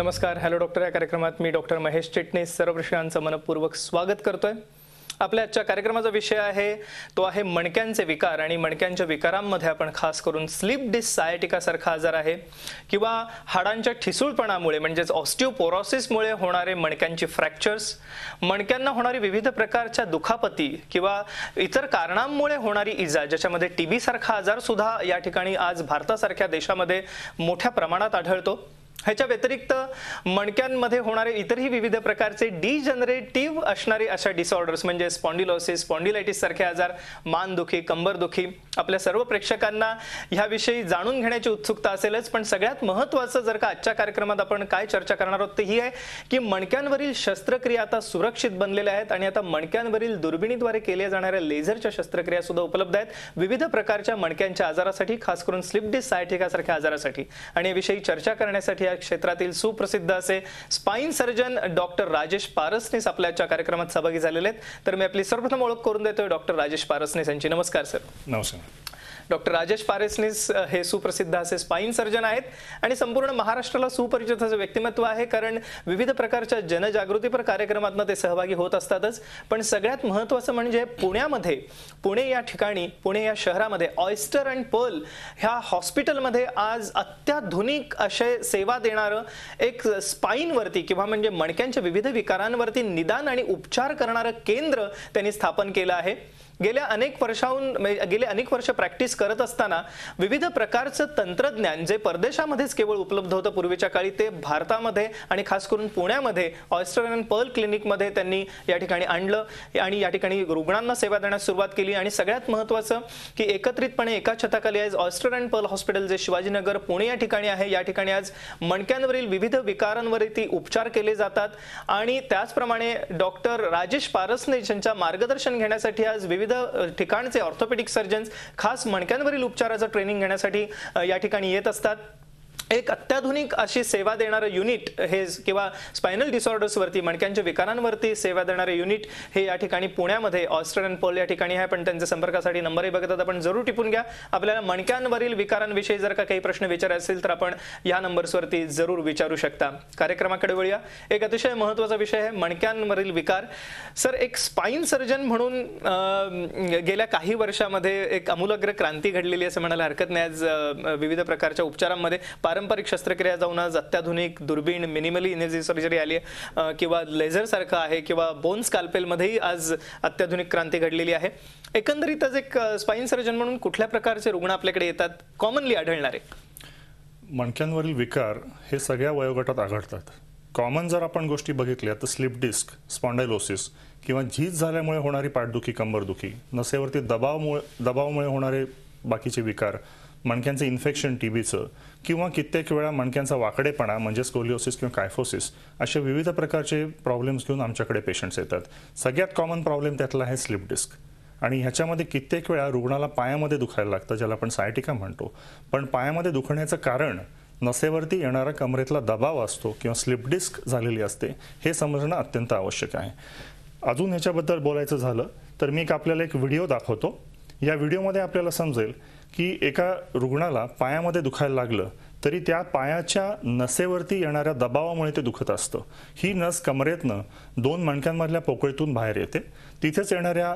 नमस्कार. Hello doctor या कार्यक्रमात मी डॉक्टर महेश चिटणीस सर्व प्रेक्षकांचं मनपूर्वक स्वागत करतोय. आपल्या आजच्या कार्यक्रमाचा विषय आहे तो आहे मणक्यांचे विकार आणि मणक्यांच्या विकारांमध्ये आपण खास करून स्लीप डिस्क सायटिका सारखा आजार आहे किंवा हाडांच्या ठिसूळपणामुळे म्हणजेच ऑस्टिओपोरोसिसमुळे होणारे मणक्यांची फ्रॅक्चर्स, मणक्यांना होणारी विविध प्रकारच्या दुखापती किंवा इतर कारणांमुळे होणारी इजा ज्याच्यामध्ये टीबी सारखा आजार सुद्धा या ठिकाणी आज भारतासारख्या देशामध्ये मोठ्या प्रमाणात आढळतो. ह्याच्या व्यतिरिक्त मणक्यांमध्ये होणारे इतरही विविध प्रकारचे डिजनरेटिव्ह असणारे अशा डिसऑर्डर्स म्हणजे स्पॉन्डिलोसिस, स्पॉन्डिलायटिस सारखे आजार, मानदुखी, कंबरदुखी आपल्या सर्व प्रेक्षकांना ह्याविषयी जाणून घेण्याची उत्सुकता असेलच. पण सगळ्यात महत्त्वाचं जर का आजच्या कार्यक्रमात आपण काय चर्चा करणार आहोत ते ही आहे की मणक्यांवरील शस्त्रक्रिया आता सुरक्षित बनलेल्या आहेत आणि आता मणक्यांवरील दुर्बिणीद्वारे केल्या जाणाऱ्या लेझरच्या शस्त्रक्रिया सुद्धा उपलब्ध आहेत विविध प्रकारच्या मणक्यांच्या आजारासाठी, खास करून स्लीप डिस्क सायटिका सारख्या आजारासाठी. आणि याविषयी चर्चा करण्यासाठी या क्षेत्रातील सुप्रसिद्ध असे spine surgeon doctor Rajesh Parasnis आपल्याच्या कार्यक्रमात सहभागी झालेले आहेत. तर मी आपली सर्वप्रथम ओळख करून देतोय डॉक्टर राजेश पारसनीस यांची. नमस्कार सर. नमस्कार. डॉक्टर राजेश पारसनीस हे सुप्रसिद्ध असे स्पाइन सर्जन आहेत आणि संपूर्ण महाराष्ट्राला सुपरिचित असं व्यक्तिमत्व आहे, कारण विविध प्रकारच्या जनजागृतीपर कार्यक्रमांना ते सहभागी होत असतातच. पण सगळ्यात महत्त्वाचं म्हणजे पुणे या ठिकाणी, पुणे या शहरामध्ये ऑयस्टर अँड पर्ल ह्या हॉस्पिटलमध्ये आज अत्याधुनिक असे सेवा देणारं एक स्पाइनवरती किंवा म्हणजे मणक्यांच्या विविध विकारांवरती निदान आणि उपचार करणारं केंद्र त्यांनी स्थापन केलं आहे. गेले अनेक वर्ष प्रॅक्टिस करत असताना विविध प्रकारचं तंत्रज्ञान जे परदेशामध्येच केवळ उपलब्ध होतं पूर्वीच्या काळी, ते भारतामध्ये आणि खास करून पुण्यामध्ये ऑयस्टर अँड पर्ल क्लिनिकमध्ये त्यांनी या ठिकाणी आणलं आणि या ठिकाणी रुग्णांना सेवा देण्यास सुरुवात केली. आणि सगळ्यात महत्त्वाचं की एकत्रितपणे एका छताखाली आज ऑयस्टर अँड पर्ल हॉस्पिटल जे शिवाजीनगर पुणे या ठिकाणी आहे, या ठिकाणी आज मणक्यांवरील विविध विकारांवरती उपचार केले जातात. आणि त्याचप्रमाणे डॉक्टर राजेश पारसनीस यांच्या मार्गदर्शन घेण्यासाठी आज विविध ठिकाणचे ऑर्थोपेडिक सर्जन्स खास मणक्यांवरील उपचाराचं ट्रेनिंग घेण्यासाठी या ठिकाणी येत असतात. एक अत्याधुनिक अशी सेवा देणारं युनिट हे किंवा स्पायनल डिसऑर्डर्सवरती, मणक्यांच्या विकारांवरती सेवा देणारे युनिट हे या ठिकाणी पुण्यामध्ये ऑयस्टर अँड पर्ल या ठिकाणी आहे. पण त्यांच्या संपर्कासाठी नंबरही बघतात आपण जरूर टिपून घ्या. आपल्याला मणक्यांवरील विकारांविषयी जर का काही प्रश्न विचारायचे असेल तर आपण या नंबर्सवरती जरूर विचारू शकता. कार्यक्रमाकडे वळूया. एक अतिशय महत्त्वाचा विषय आहे मणक्यांवरील विकार. सर, एक स्पाइन सर्जन म्हणून गेल्या काही वर्षामध्ये एक आमूलाग्र क्रांती घडलेली असं म्हणायला हरकत नाही. आज विविध प्रकारच्या उपचारांमध्ये पारंपरिक शस्त्रक्रिया जाऊन आज अत्याधुनिक दुर्बीण, मिनिमली इन्व्हेसिव्ह सर्जरी आली आहे किंवा लेझर सारखं आहे किंवा बोन स्कॅल्पेलमध्येही आज अत्याधुनिक क्रांती घडलेली आहे. एकंदरीत आज एक स्पाइन सर्जन म्हणून कुठल्या प्रकारचे रुग्ण आपल्याकडे येतात कॉमनली आढळणारे? मणक्यांवरील विकार हे सगळ्या वयोगटात आढळतात. कॉमन जर आपण गोष्टी बघितल्या तर स्लीप डिस्क, स्पॉन्डायलोसिस किंवा झीज झाल्यामुळे होणारी पाठदुखी, कंबरदुखी, नसेवरती दबावामुळे होणारे बाकीचे विकार, मणक्यांचं इन्फेक्शन टीबीचं किंवा कित्येक वेळा मणक्यांचा वाकडेपणा म्हणजे स्कोलिओसिस किंवा कायफोसिस, असे विविध प्रकारचे प्रॉब्लेम्स घेऊन आमच्याकडे पेशंट्स येतात. सगळ्यात कॉमन प्रॉब्लेम त्यातला आहे स्लीप डिस्क. आणि ह्याच्यामध्ये कित्येक वेळा रुग्णाला पायामध्ये दुखायला लागतं, ज्याला आपण सायटिका म्हणतो. पण पायामध्ये दुखण्याचं कारण नसेवरती येणारा कमरेतला दबाव असतो किंवा स्लीप डिस्क झालेली असते, हे समजणं अत्यंत आवश्यक आहे. अजून ह्याच्याबद्दल बोलायचं झालं तर मी आपल्याला एक व्हिडिओ दाखवतो. या व्हिडिओमध्ये आपल्याला समजेल की एका रुग्णाला पायामध्ये दुखायला लागलं तरी त्या पायाच्या नसेवरती येणाऱ्या दबावामुळे ते दुखत असतं. ही नस कमरेतनं 2 मणक्यांमधल्या पोकळीतून बाहेर येते. तिथेच येणाऱ्या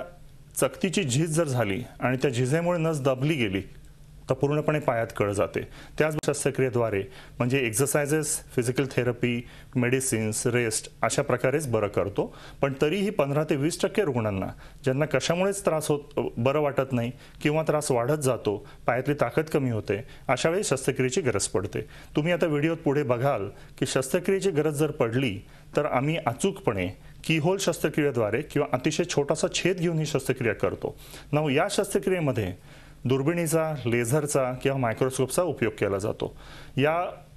चकतीची झीज जर झाली आणि त्या झिजेमुळे नस दबली गेली तर पूर्णपणे पायात कळ जाते. त्याच शस्त्रक्रियेद्वारे म्हणजे exercises, physical therapy, medicines, rest अशा प्रकारेच बरं करतो. पण तरीही 15 ते 20% रुग्णांना ज्यांना कशामुळेच बरं वाटत नाही किंवा त्रास वाढत जातो, पायातली ताकद कमी होते, अशा वेळी शस्त्रक्रियेची गरज पडते. तुम्ही आता व्हिडिओत पुढे बघाल की शस्त्रक्रियेची गरज जर पडली तर आम्ही अचूकपणे कीहोल शस्त्रक्रियेद्वारे किंवा अतिशय छोटासा छेद घेऊन ही शस्त्रक्रिया करतो. या शस्त्रक्रियेमध्ये दुर्बिणीचा, लेझरचा किंवा मायक्रोस्कोपचा उपयोग केला जातो. या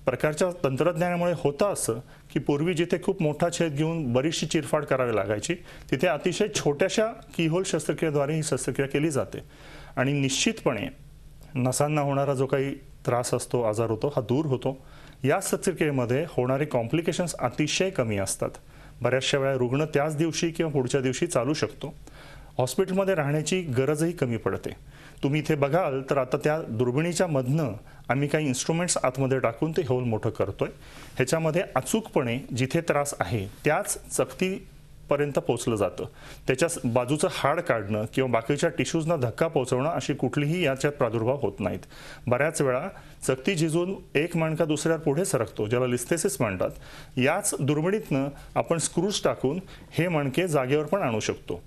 प्रकारच्या तंत्रज्ञानामुळे होतं असं की पूर्वी जिथे खूप मोठा छेद घेऊन बरीचशी चिरफाड करावी लागायची, तिथे अतिशय छोट्याशा कीहोल शस्त्रक्रियेद्वारे ही शस्त्रक्रिया केली जाते. आणि निश्चितपणे नसांना होणारा जो काही त्रास असतो, आजार होतो, हा दूर होतो. या शस्त्रक्रियेमध्ये होणारे कॉम्प्लिकेशन्स अतिशय कमी असतात. बऱ्याचशा वेळा रुग्ण त्याच दिवशी किंवा पुढच्या दिवशी चालू शकतो. हॉस्पिटलमध्ये राहण्याची गरजही कमी पडते. तुम्ही इथे बघाल तर आता त्या दुर्बिणीच्या मधनं आम्ही काही इन्स्ट्रुमेंट्स आतमध्ये टाकून ते होल मोठं करतोय. ह्याच्यामध्ये अचूकपणे जिथे त्रास आहे त्याच चकतीपर्यंत पोहोचलं जातं. त्याच्या बाजूचं हाड काढणं किंवा बाकीच्या टिश्यूजना धक्का पोहोचवणं अशी कुठलीही याच्यात प्रादुर्भाव होत नाहीत. बऱ्याच वेळा चकती झिजून एक मणका दुसऱ्यावर पुढे सरकतो, ज्याला लिस्थेसिस म्हणतात. याच दुर्बिणीतनं आपण स्क्रूज टाकून हे मणके जागेवर पण आणू शकतो.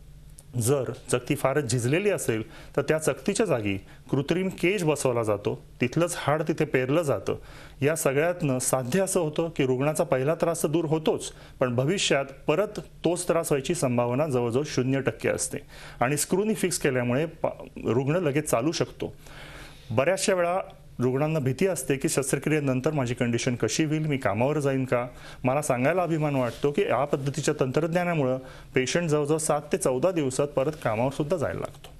जर चकती फारच झिजलेली असेल तर त्या चकतीच्या जागी कृत्रिम केज बसवला जातो, तिथलंच हाड तिथे पेरलं जातं. या सगळ्यातनं साध्य असं होतं की रुग्णाचा पहिला त्रास तर दूर होतोच, पण भविष्यात परत तोच त्रास व्हायची संभावना जवळजवळ 0% असते. आणि स्क्रूनी फिक्स केल्यामुळे रुग्ण लगेच चालू शकतो. बऱ्याचशा वेळा रुग्णांना भीती असते की शस्त्रक्रियेनंतर माझी कंडिशन कशी होईल, मी कामावर जाईन का. मला सांगायला अभिमान वाटतो की या पद्धतीच्या तंत्रज्ञानामुळे पेशंट जवळजवळ 7 ते 14 दिवसात परत कामावर सुद्धा जायला लागतो.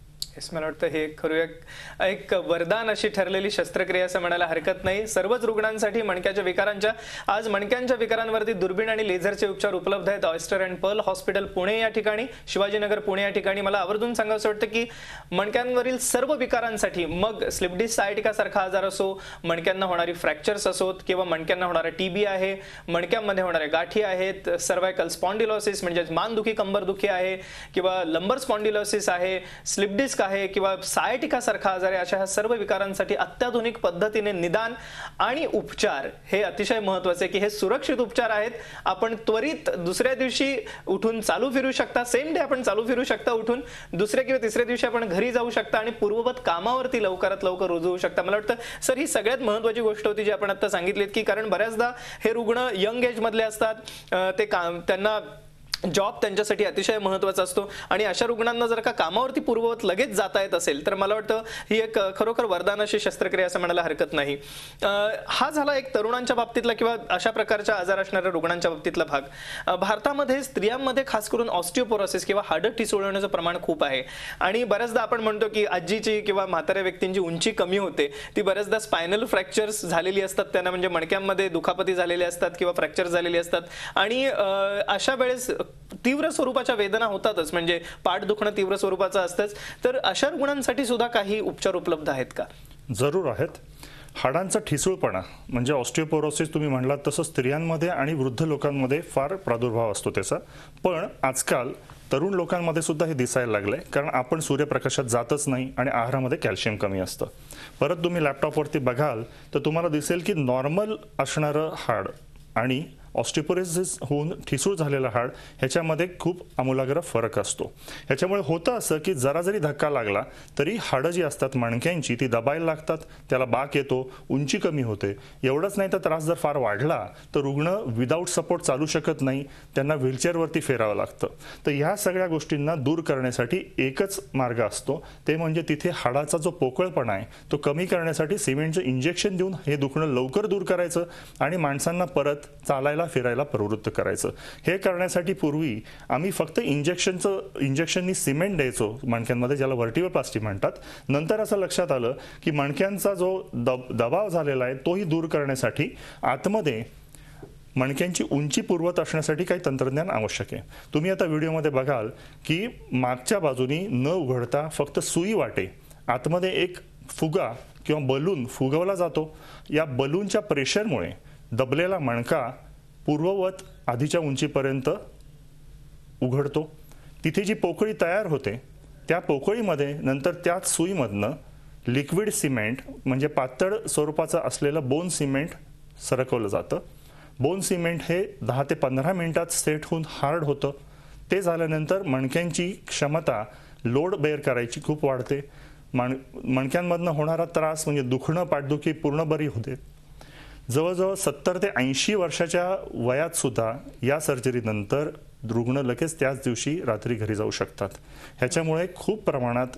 मला वाटतं हे खरं एक वरदान अशी ठरलेली शस्त्रक्रिया असं म्हणायला हरकत नाही. सर्वच रुग्णांसाठी मणक्याच्या विकारांच्या आज मणक्यांच्या विकारांवरती दुर्बीण आणि लेझरचे उपचार उपलब्ध आहेत. Oyster and pearl hospital Pune या ठिकाणी, शिवाजीनगर पुणे या ठिकाणी. मला आवर्जून सांगावं वाटतं की मणक्यांवरील सर्व विकारांसाठी, मग स्लिप डिस्क सायटिका सारखा आजार असो, मणक्यांना होणारी फ्रॅक्चर्स असोत किंवा मणक्यांना होणारा TB आहे, मणक्यांमध्ये होणारे गाठी आहेत, सर्वायकल स्पॉन्डिलोसिस म्हणजे मानदुखी कंबरदुखी आहे किंवा लंबर स्पॉन्डिलोसिस आहे, स्लिप डिस्क आहे किंवा सायटिका सारखा आजार आहे, अशा सर्व विकारांसाठी अत्याधुनिक पद्धतीने निदान आणि उपचार हे अतिशय महत्त्वाचे की हे सुरक्षित उपचार आहेत. आपण त्वरित दुसऱ्या दिवशी उठून चालू फिरू शकता, सेम डे आपण चालू फिरू शकता उठून, दुसऱ्या किंवा तिसऱ्या दिवशी आपण घरी जाऊ शकता आणि पूर्ववत कामावरती लवकरात लवकर रुजू होऊ शकता. मला वाटतं सर ही सगळ्यात महत्त्वाची गोष्ट होती जी आपण आता सांगितलीत की कारण बऱ्याचदा हे रुग्ण यंग एज मधले असतात, ते त्यांना जॉब त्यांच्यासाठी अतिशय महत्त्वाचा असतो आणि अशा रुग्णांना जर का कामावरती पूर्ववत लगेच जाता येत असेल तर मला वाटतं ही एक खरोखर वरदान अशी शस्त्रक्रिया असं म्हणायला हरकत नाही. हा झाला एक तरुणांच्या बाबतीतला किंवा अशा प्रकारच्या आजार असणाऱ्या रुग्णांच्या बाबतीतला भाग. भारतामध्ये स्त्रियांमध्ये खास करून ऑस्टिओपोरोसिस किंवा हाडं ठिसूळण्याचं प्रमाण खूप आहे आणि बऱ्याचदा आपण म्हणतो की आजीची किंवा म्हाताऱ्या व्यक्तींची उंची कमी होते, ती बऱ्याचदा स्पायनल फ्रॅक्चर्स झालेली असतात, त्यांना म्हणजे मणक्यांमध्ये दुखापती झालेली असतात किंवा फ्रॅक्चर झालेली असतात आणि अशा वेळेस तीव्र स्वरूपाच्या वेदना होतातच, म्हणजे पाठ दुखणं तीव्र स्वरूपाचं असतंच. तर अशा रुग्णांसाठी सुद्धा काही उपचार उपलब्ध आहेत का? जरूर आहेत. हाडांचा ठिसूळपणा म्हणजे ऑस्टिओपोरोसिस तुम्ही म्हणलात तसं स्त्रियांमध्ये आणि वृद्ध लोकांमध्ये फार प्रादुर्भाव असतो त्याचा, पण आजकाल तरुण लोकांमध्ये सुद्धा हे दिसायला लागलंय कारण आपण सूर्यप्रकाशात जातच नाही आणि आहारामध्ये कॅल्शियम कमी असतं. परत तुम्ही लॅपटॉपवरती बघाल तर तुम्हाला दिसेल की नॉर्मल असणारं हाड आणि ऑस्टिओपोरोसिस होऊन ठिसूळ झालेलं हाड ह्याच्यामध्ये खूप आमूलाग्र फरक असतो. ह्याच्यामुळे होतं असं की जरा जरी धक्का लागला तरी हाडं जी असतात मणक्यांची ती दबायला लागतात, त्याला बाक येतो, उंची कमी होते. एवढंच नाही तर त्रास जर फार वाढला तर रुग्ण विदाऊट सपोर्ट चालू शकत नाही, त्यांना व्हीलचेअरवरती फेरावं लागतं. तर ह्या सगळ्या गोष्टींना दूर करण्यासाठी एकच मार्ग असतो, ते म्हणजे तिथे हाडाचा जो पोकळपणा आहे तो कमी करण्यासाठी सिमेंटचं इंजेक्शन देऊन हे दुखणं लवकर दूर करायचं आणि माणसांना परत चालायला फिरायला प्रवृत्त करायचं. हे करण्यासाठी पूर्वी आम्ही फक्त इंजेक्शननी सिमेंट द्यायचो मणक्यांमध्ये, ज्याला व्हर्टिब्रोप्लास्टी म्हणतात. नंतर असं लक्षात आलं की मणक्यांचा जो दबाव झालेला आहे तोही दूर करण्यासाठी आतमध्ये मणक्यांची उंची पूर्वत असण्यासाठी काही तंत्रज्ञान आवश्यक आहे. तुम्ही आता व्हिडिओमध्ये बघाल की मागच्या बाजूनी न उघडता फक्त सुई वाटे आतमध्ये एक फुगा किंवा बलून फुगवला जातो. या बलूनच्या प्रेशरमुळे दबलेला मणका पूर्ववत आधीच्या उंचीपर्यंत उघडतो. तिथे जी पोकळी तयार होते त्या पोकळीमध्ये नंतर त्याच सुईमधनं लिक्विड सिमेंट म्हणजे पातळ स्वरूपाचं असलेलं बोन सिमेंट सरकवलं जातं. बोन सिमेंट हे 10 ते 15 मिनिटात सेट होऊन हार्ड होतं. ते झाल्यानंतर मणक्यांची क्षमता लोड बेअर करायची खूप वाढते. मणक्यांमधनं होणारा त्रास म्हणजे दुखणं, पाठदुखी पूर्ण बरी होते. जवळजवळ 70 ते 80 वर्षाच्या वयात सुद्धा या सर्जरीनंतर रुग्ण लगेच त्याच दिवशी रात्री घरी जाऊ शकतात. ह्याच्यामुळे खूप प्रमाणात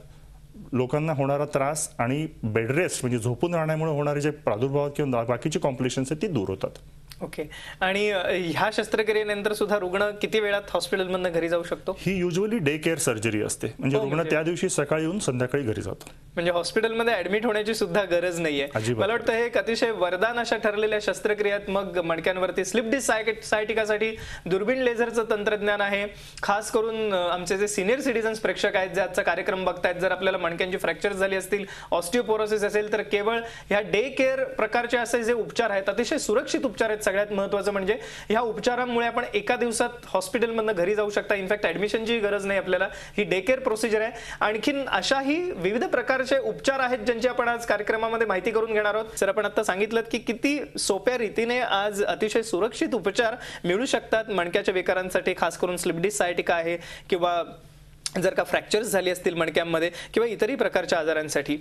लोकांना होणारा त्रास आणि बेड रेस्ट म्हणजे झोपून राहण्यामुळे होणारे जे प्रादुर्भाव किंवा बाकीचे कॉम्प्लिकेशन्स आहेत ती दूर होतात. ओके. आणि ह्या शस्त्रक्रियेनंतर सुद्धा रुग्ण किती वेळात हॉस्पिटलमधून घरी जाऊ शकतो? ही युजली डे केअर सर्जरी असते, म्हणजे रुग्ण त्या दिवशी सकाळी येऊन संध्याकाळी घरी जातो. म्हणजे हॉस्पिटलमध्ये ऍडमिट होण्याची सुद्धा गरज नाहीये. अजिबात. मला वाटतं हे एक अतिशय वरदान अशा ठरलेल्या शस्त्रक्रियात मग मणक्यांवरती स्लिप डिस्क सायटिकासाठी दुर्बीण लेझरचं तंत्रज्ञान आहे. खास करून आमचे जे सिनियर सिटीजन्स प्रेक्षक आहेत जे आजचा कार्यक्रम बघतायत, जर आपल्याला मणक्यांची फ्रॅक्चर झाली असतील, ऑस्टिओपोरोसिस असेल, तर केवळ ह्या डे केअर प्रकारचे असे जे उपचार आहेत अतिशय सुरक्षित उपचार आहेत. सगळ्यात महत्त्वाचं म्हणजे ह्या उपचारांमुळे आपण एका दिवसात हॉस्पिटलमधनं घरी जाऊ शकता. इनफॅक्ट ऍडमिशनची गरज नाही आपल्याला. ही डे केअर प्रोसिजर आहे. आणखीन अशाही विविध प्रकारचे उपचार आहेत ज्यांची आपण आज कार्यक्रमामध्ये माहिती करून घेणार आहोत. सर, आपण आता सांगितलं की किती सोप्या रीतीने आज अतिशय सुरक्षित उपचार मिळू शकतात मणक्याच्या विकारांसाठी. खास करून स्लिप डिस्क सायटिका आहे किंवा जर का फ्रॅक्चर्स झाली असतील मणक्यांमध्ये किंवा इतरही प्रकारच्या आजारांसाठी.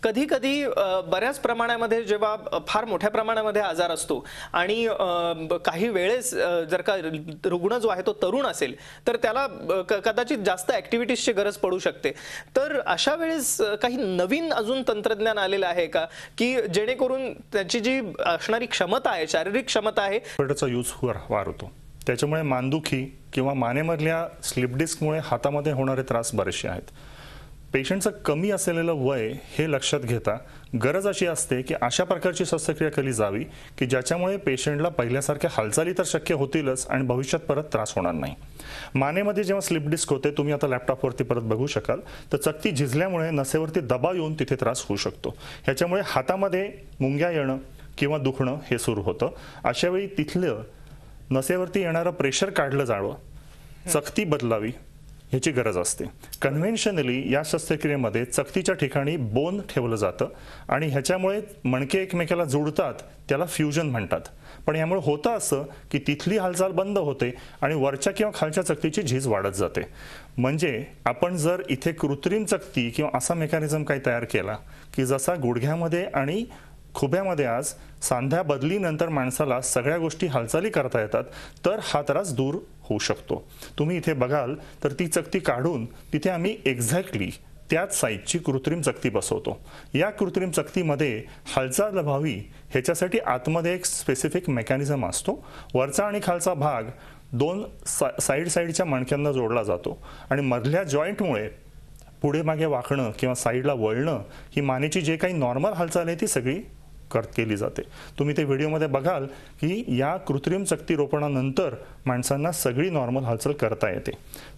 कधी कधी बऱ्याच प्रमाणामध्ये जेव्हा फार मोठ्या प्रमाणामध्ये आजार असतो आणि काही वेळेस जर का रुग्ण जो आहे तो तरुण असेल तर त्याला कदाचित जास्त ऍक्टिव्हिटीजची गरज पडू शकते. तर अशा वेळेस काही नवीन अजून तंत्रज्ञान आलेलं आहे का की जेणेकरून त्याची जी असणारी क्षमता आहे, शारीरिक क्षमता आहे, त्याचा यूज वाढ होतो. त्याच्यामुळे मानदुखी किंवा मानेमधल्या स्लिप डिस्कमुळे हातामध्ये होणारे त्रास बरेचसे आहेत. पेशंटचं कमी असलेलं वय हे लक्षात घेता गरज अशी असते की अशा प्रकारची शस्त्रक्रिया केली जावी की ज्याच्यामुळे पेशंटला पहिल्यासारख्या हालचाली तर शक्य होतीलच आणि भविष्यात परत त्रास होणार नाही. मानेमध्ये जेव्हा स्लिप डिस्क होते, तुम्ही आता लॅपटॉपवरती परत बघू शकाल, तर चकती झिजल्यामुळे नसेवरती दबाव येऊन तिथे त्रास होऊ शकतो. ह्याच्यामुळे हातामध्ये मुंग्या येणं किंवा दुखणं हे सुरू होतं. अशावेळी तिथलं नसेवरती येणारं प्रेशर काढलं जावं, चकती बदलावी ह्याची गरज असते. कन्व्हेन्शनली या शस्त्रक्रियेमध्ये चकतीच्या ठिकाणी बोन ठेवलं जातं आणि ह्याच्यामुळे मणके एकमेकाला जोडतात, त्याला फ्युजन म्हणतात. पण यामुळे होतं असं की तिथली हालचाल बंद होते आणि वरच्या किंवा खालच्या चकतीची झीज वाढत जाते. म्हणजे आपण जर इथे कृत्रिम चकती किंवा असा मेकॅनिझम काही तयार केला की जसा गुडघ्यामध्ये आणि खुब्यामध्ये आज सांध्या बदलीनंतर माणसाला सगळ्या गोष्टी हालचाली करता येतात, तर हा त्रास दूर होऊ शकतो. तुम्ही इथे बघाल तर ती चकती काढून तिथे आम्ही एक्झॅक्टली त्याच साईजची कृत्रिम चकती बसवतो. या कृत्रिम चकतीमध्ये हालचाल व्हावी ह्याच्यासाठी आतमध्ये एक स्पेसिफिक मेकॅनिझम असतो. वरचा आणि खालचा भाग दोन साईडच्या मणक्यांना जोडला जातो आणि मधल्या जॉईंटमुळे पुढे मागे वाकणं किंवा साईडला वळणं ही मानेची जे काही नॉर्मल हालचाल आहे ती सगळी केली जाते. तुम्ही ते व्हिडिओमध्ये बघाल की या कृत्रिम चकती रोपणानंतर माणसांना सगळी नॉर्मल हालचाल करता येते.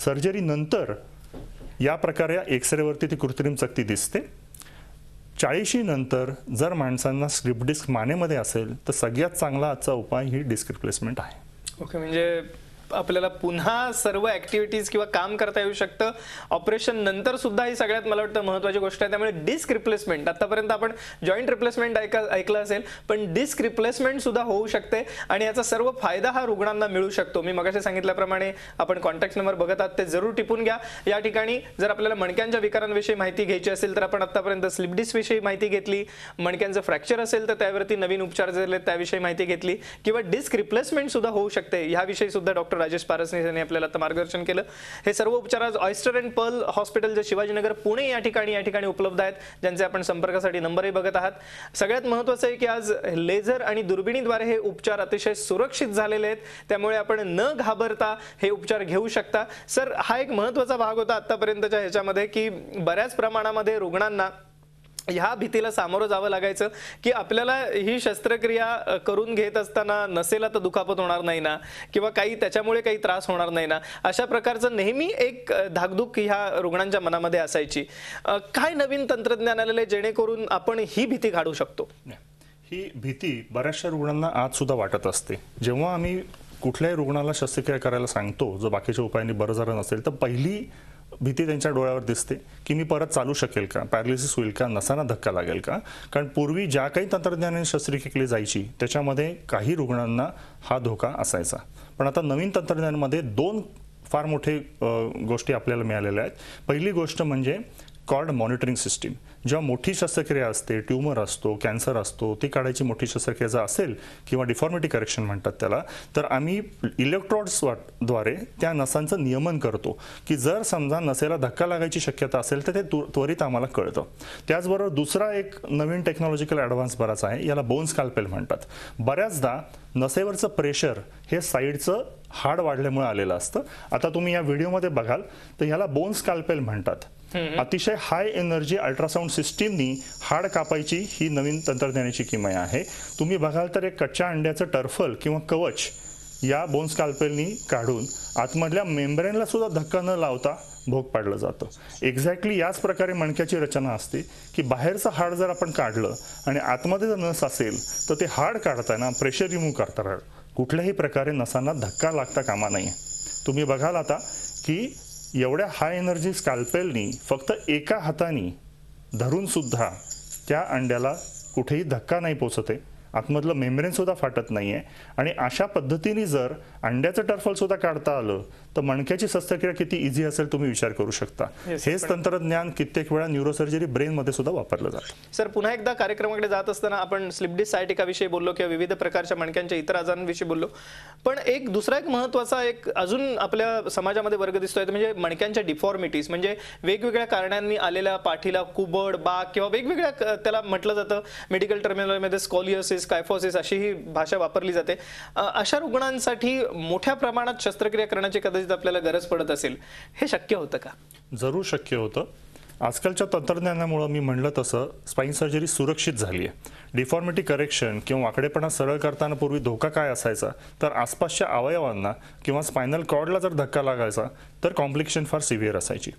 सर्जरी नंतर या प्रकारे एक्सरेवरती ती कृत्रिम चकती दिसते. 40 नंतर जर माणसांना स्लिप डिस्क मानेमध्ये असेल तर सगळ्यात चांगला आजचा उपाय ही डिस्क रिप्लेसमेंट आहे. ओके, म्हणजे आपल्याला पुन्हा सर्व ऍक्टिव्हिटीज किंवा काम करता येऊ शकतं ऑपरेशन नंतर सुद्धा. ही सगळ्यात मला वाटतं महत्त्वाची गोष्ट आहे. त्यामुळे डिस्क रिप्लेसमेंट, आतापर्यंत आपण जॉईंट रिप्लेसमेंट ऐकलं असेल, पण डिस्क रिप्लेसमेंट सुद्धा होऊ शकते आणि याचा सर्व फायदा हा रुग्णांना मिळू शकतो. मी मगाशी सांगितल्याप्रमाणे आपण कॉन्टॅक्ट नंबर बघत आहात ते जरूर टिपून घ्या. या ठिकाणी जर आपल्याला मणक्यांच्या विकारांविषयी माहिती घ्यायची असेल तर आपण आतापर्यंत स्लिप डिस्क विषयी माहिती घेतली, मणक्यांचं फ्रॅक्चर असेल तर त्यावरती नवीन उपचार झाले त्याविषयी माहिती घेतली, किंवा डिस्क रिप्लेसमेंट सुद्धा होऊ शकते ह्याविषयी सुद्धा डॉक्टर राजेश पारसनीस यांनी आपल्याला आता मार्गदर्शन केलं. हे सर्व उपचार आज ऑयस्टर अँड पर्ल हॉस्पिटल जे शिवाजीनगर पुणे या ठिकाणी उपलब्ध आहेत, ज्यांचे आपण संपर्कासाठी नंबरही बघत आहात. सगळ्यात महत्त्वाचं आहे की आज लेझर आणि दुर्बिणीद्वारे हे उपचार अतिशय सुरक्षित झालेले आहेत. त्यामुळे आपण न घाबरता हे उपचार घेऊ शकता. सर, हा एक महत्त्वाचा भाग होता आतापर्यंतच्या ह्याच्यामध्ये की बऱ्याच प्रमाणामध्ये रुग्णांना ह्या भीतीला सामोरं जावं लागायचं की आपल्याला ही शस्त्रक्रिया करून घेत असताना नसेल तर दुखापत होणार नाही ना, किंवा त्याच्यामुळे काही त्रास होणार नाही ना, अशा प्रकारचं नेहमी एक धाकधूक ह्या रुग्णांच्या मनामध्ये असायची. काय नवीन तंत्रज्ञान आलेलं आहे जेणेकरून आपण ही भीती काढू शकतो? ही भीती बऱ्याचशा रुग्णांना आज सुद्धा वाटत असते. जेव्हा आम्ही कुठल्याही रुग्णाला शस्त्रक्रिया करायला सांगतो जो बाकीच्या उपायांनी बरं झालं नसेल, तर पहिली भीती त्यांच्या डोळ्यावर दिसते की मी परत चालू शकेल का, पॅरालिसिस होईल का, नसांना धक्का लागेल का. कारण पूर्वी ज्या काही तंत्रज्ञानाने शस्त्रक्रिया केली जायची त्याच्यामध्ये काही रुग्णांना हा धोका असायचा. पण आता नवीन तंत्रज्ञानामध्ये दोन फार मोठे गोष्टी आपल्याला मिळालेल्या आहेत. पहिली गोष्ट म्हणजे कॉर्ड मॉनिटरिंग सिस्टीम. जेव्हा मोठी शस्त्रक्रिया असते, ट्यूमर असतो, कॅन्सर असतो, ती काढायची मोठी शस्त्रक्रिया जर असेल किंवा डिफॉर्मिटी करेक्शन म्हणतात त्याला, तर आम्ही इलेक्ट्रोड्सद्वारे त्या नसांचं नियमन करतो की जर समजा नसेला धक्का लागायची शक्यता असेल तर ते त्वरित आम्हाला कळतं. त्याचबरोबर दुसरा एक नवीन टेक्नॉलॉजिकल ॲडव्हान्स बराच आहे, याला बोन स्कॅल्पेल म्हणतात. बऱ्याचदा नसेवरचं प्रेशर हे साईडचं हाड वाढल्यामुळे आलेलं असतं. आता तुम्ही या व्हिडिओमध्ये बघाल तर याला बोन स्कॅल्पेल म्हणतात. अतिशय हाय एनर्जी अल्ट्रासाऊंड सिस्टीमनी हाड कापायची ही नवीन तंत्रज्ञानाची किमया आहे. तुम्ही बघाल तर एक कच्च्या अंड्याचं टर्फल किंवा कवच या बोन स्कॅल्पेलनी काढून आतमधल्या मेम्ब्रेनला सुद्धा धक्का न लावता भोग पाडलं जातं. एक्झॅक्टली याच प्रकारे मणक्याची रचना असते की बाहेरचं हाड जर आपण काढलं आणि आतमध्ये जर नस असेल तर ते हाड काढताना प्रेशर रिमूव्ह करताना कुठल्याही प्रकारे नसांना धक्का लागता कामा नये. तुम्ही बघाल आता की एवढ्या हाय एनर्जी स्कॅल्पेलनी फक्त एका हाताने धरून सुद्धा त्या अंड्याला कुठेही धक्का नाही पोचते, आतमधलं मेम्ब्रेन सुद्धा फाटत नाहीये. आणि अशा पद्धतीने जर अंड्याचं टर्फल सुद्धा काढता आलं तर मणक्याची शस्त्रक्रिया किती इझी असेल तुम्ही विचार करू शकता. हेच तंत्रज्ञान कित्येक वेळा न्यूरोसर्जरी ब्रेन मध्ये सुद्धा वापरलं जातं. सर, पुन्हा एकदा कार्यक्रमाकडे जात असताना आपण स्लिप डिस्क सायटिकाविषयी बोललो किंवा विविध प्रकारच्या मणक्यांच्या इतर आजारांविषयी बोललो, पण दुसरा एक महत्त्वाचा अजून आपल्या समाजामध्ये वर्ग दिसतोय म्हणजे मणक्यांच्या डिफॉर्मिटीज, म्हणजे वेगवेगळ्या कारणांनी आलेल्या पाठीला कुबड, बाक किंवा वेगवेगळ्या त्याला म्हटलं जातं मेडिकल टर्मिनॉलॉजीमध्ये स्कॉलियोसिस, कायफोसिस अशी ही भाषा वापरली जाते. अशा रुग्णांसाठी मोठ्या प्रमाणात शस्त्रक्रिया करण्याची कदाचित आपल्याला गरज पडत असेल. हे शक्य होतं का? जरूर शक्य होतं. आजकालच्या तंत्रज्ञानामुळे मी म्हणलं तसं स्पाइन सर्जरी सुरक्षित झाली आहे. डिफॉर्मिटी करेक्शन किंवा वाकडेपणा सरळ करताना पूर्वी धोका काय असायचा तर आसपासच्या अवयवांना किंवा स्पायनल कॉर्डला जर धक्का लागायचा तर कॉम्प्लिकेशन फार सिव्हिअर असायची.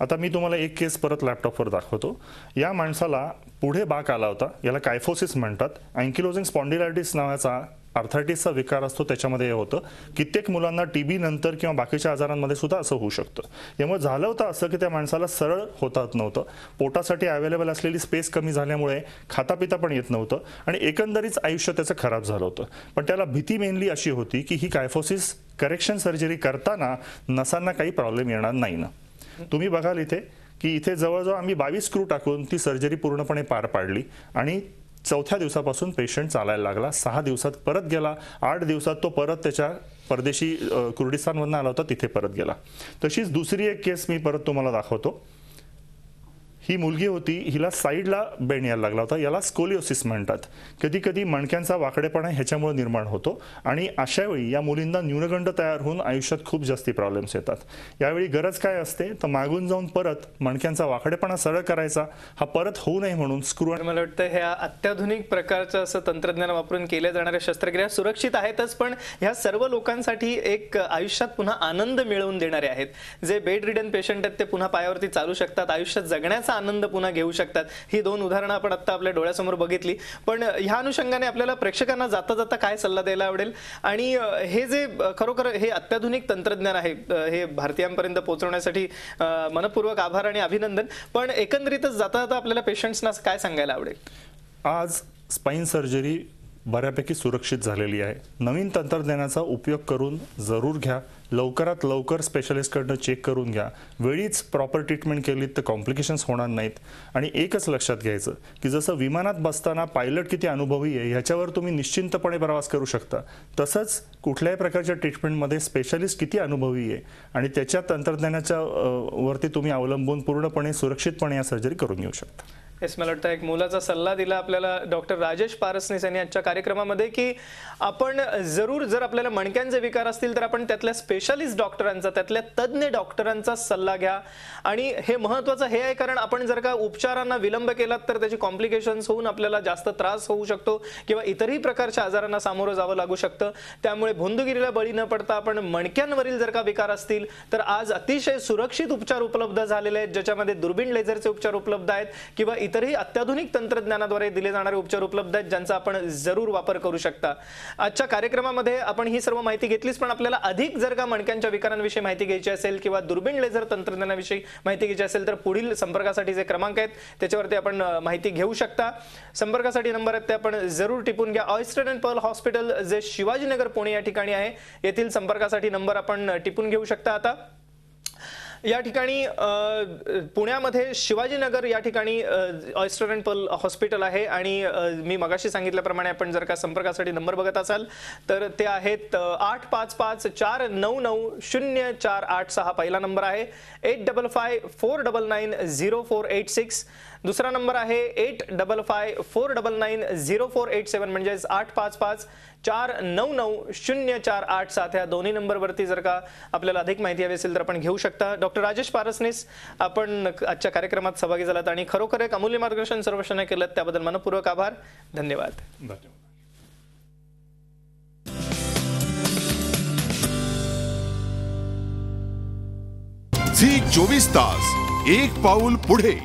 आता मी तुम्हाला एक केस परत लॅपटॉपवर दाखवतो. या माणसाला पुढे बाक आला होता, याला कायफोसिस म्हणतात. अँकिलोजिंग स्पॉन्डिलायटिस नावाचा आर्थरायटिसचा विकार असतो, त्याच्यामध्ये हे होतं. कित्येक मुलांना टीबी नंतर किंवा बाकीच्या आजारांमध्ये सुद्धा असं होऊ शकतं. यामुळे झालं होतं असं की त्या माणसाला सरळ होता येत नव्हतं, पोटासाठी अवेलेबल असलेली स्पेस कमी झाल्यामुळे खाता पिता पण येत नव्हतं आणि एकंदरीत आयुष्य त्याचं खराब झालं होतं. पण त्याला भीती मेनली अशी होती की ही कायफोसिस करेक्शन सर्जरी करताना नसांना काही प्रॉब्लेम येणार नाही ना. तुम्ही बघाल इथे की इथे जवळजवळ आम्ही 22 स्क्रू टाकून ती सर्जरी पूर्णपणे पार पाडली आणि 4थ्या दिवसापासून पेशंट चालायला लागला. 6 दिवसात परत गेला. 8 दिवसात तो परत त्याच्या परदेशी कुर्डिस्तानमधून आला होता तिथे परत गेला. तशीच दुसरी एक केस मी परत तुम्हाला दाखवतो. ही मुलगी होती, हिला साईडला बेंड यायला लागला होता, याला स्कोलिओसिस म्हणतात. कधी कधी मणक्यांचा वाकडेपणा ह्याच्यामुळे निर्माण होतो आणि अशा वेळी या मुलींना न्यूनगंड तयार होऊन आयुष्यात खूप जास्ती प्रॉब्लेम्स येतात. यावेळी गरज काय असते तर मागून जाऊन परत मणक्यांचा वाकडेपणा सरळ करायचा, हा परत होऊ नये म्हणून स्क्रू. मला वाटतं ह्या अत्याधुनिक प्रकारचं असं तंत्रज्ञान वापरून केल्या जाणाऱ्या शस्त्रक्रिया सुरक्षित आहेतच, पण ह्या सर्व लोकांसाठी एक आयुष्यात पुन्हा आनंद मिळवून देणारे आहेत. जे बेड रिडन पेशंट आहेत ते पुन्हा पायावरती चालू शकतात, आयुष्यात जगण्याचा आनंद पुन्हा घेऊ शकतात. ही 2 उदाहरणं आपण आता आपल्या डोळ्यासमोर बघितली. पण ह्या अनुषंगाने आपल्याला प्रेक्षकांना जाता जाता काय सल्ला द्यायला आवडेल आणि हे जे खरोखर हे अत्याधुनिक तंत्रज्ञान आहे हे भारतीयांपर्यंत पोहोचवण्यासाठी मनपूर्वक आभार आणि अभिनंदन. पण एकंदरीतच जाता जाता आपल्याला पेशंट्सना काय सांगायला आवडेल? आज स्पाइन सर्जरी बऱ्यापैकी सुरक्षित झालेली आहे. नवीन तंत्रज्ञानाचा उपयोग करून जरूर घ्या. लवकरात लवकर स्पेशलिस्टकडनं चेक करून घ्या. वेळीच प्रॉपर ट्रीटमेंट केली तर कॉम्प्लिकेशन्स होणार नाहीत. आणि एकच लक्षात घ्यायचं की जसं विमानात बसताना पायलट किती अनुभवी आहे ह्याच्यावर तुम्ही निश्चिंतपणे प्रवास करू शकता, तसंच कुठल्याही प्रकारच्या ट्रीटमेंटमध्ये स्पेशलिस्ट किती अनुभवी आहे आणि त्याच्या तंत्रज्ञानाच्या वरती तुम्ही अवलंबून पूर्णपणे सुरक्षितपणे या सर्जरी करून घेऊ शकता. मला वाटतं एक मोलाचा सल्ला दिला आपल्याला डॉक्टर राजेश पारसनीस यांनी आजच्या कार्यक्रमामध्ये की आपण जरूर जर आपल्याला मणक्यांचे विकार असतील तर आपण त्यातल्या स्पेशलिस्ट डॉक्टरांचा, त्यातल्या तज्ज्ञ डॉक्टरांचा सल्ला घ्या. आणि हे महत्त्वाचं हे आहे कारण आपण जर का उपचारांना विलंब केलात तर त्याची कॉम्प्लिकेशन्स होऊन आपल्याला जास्त त्रास होऊ शकतो किंवा इतरही प्रकारच्या आजारांना सामोरं जावं लागू शकतं. त्यामुळे भोंदूगिरीला बळी न पडता आपण मणक्यांवरील जर का विकार असतील तर आज अतिशय सुरक्षित उपचार उपलब्ध झालेले आहेत, ज्याच्यामध्ये दुर्बीण लेझरचे उपचार उपलब्ध आहेत किंवा इतरही अत्याधुनिक तंत्रज्ञानाद्वारे दिले जाणारे उपचार उपलब्ध आहेत, ज्यांचा आपण जरूर वापर करू शकता. आजच्या कार्यक्रमामध्ये आपण ही सर्व माहिती घेतलीच, पण आपल्याला अधिक जर का मणक्यांच्या विकारांविषयी माहिती घ्यायची असेल किंवा दुर्बीण लेझर तंत्रज्ञानाविषयी माहिती घ्यायची असेल तर पुढील संपर्कासाठी जे क्रमांक आहेत त्याच्यावरती आपण माहिती घेऊ शकता. संपर्कासाठी नंबर आहेत ते आपण जरूर टिपून घ्या. ऑयस्टर अँड पर्ल हॉस्पिटल जे शिवाजीनगर पुणे या ठिकाणी आहे, येथील संपर्कासाठी नंबर आपण टिपून घेऊ शकता. आता या ठिकाणी पुण्यामध्ये शिवाजीनगर या ठिकाणी ऑयस्टर अँड पर्ल हॉस्पिटल आहे आणि मी मगाशी सांगितल्याप्रमाणे आपण जर का संपर्कासाठी नंबर बघत असाल तर ते आहेत 8554990486 पहिला नंबर आहे, 8554990486. दुसरा नंबर आहे 8554990487 म्हणजेच 8554990487. ह्या दोन्ही नंबरवरती जर का आपल्याला अधिक माहिती हवी असेल तर आपण घेऊ शकता. डॉक्टर डॉक्टर राजेश पारसनीस, आपण आजच्या कार्यक्रमात सहभागी झालात आणि खरोखर एक अमूल्य मार्गदर्शन सर्वेक्षण केलं, त्याबद्दल मनपूर्वक आभार. धन्यवाद. धन्यवाद. झी 24 तास, एक पाऊल पुढे.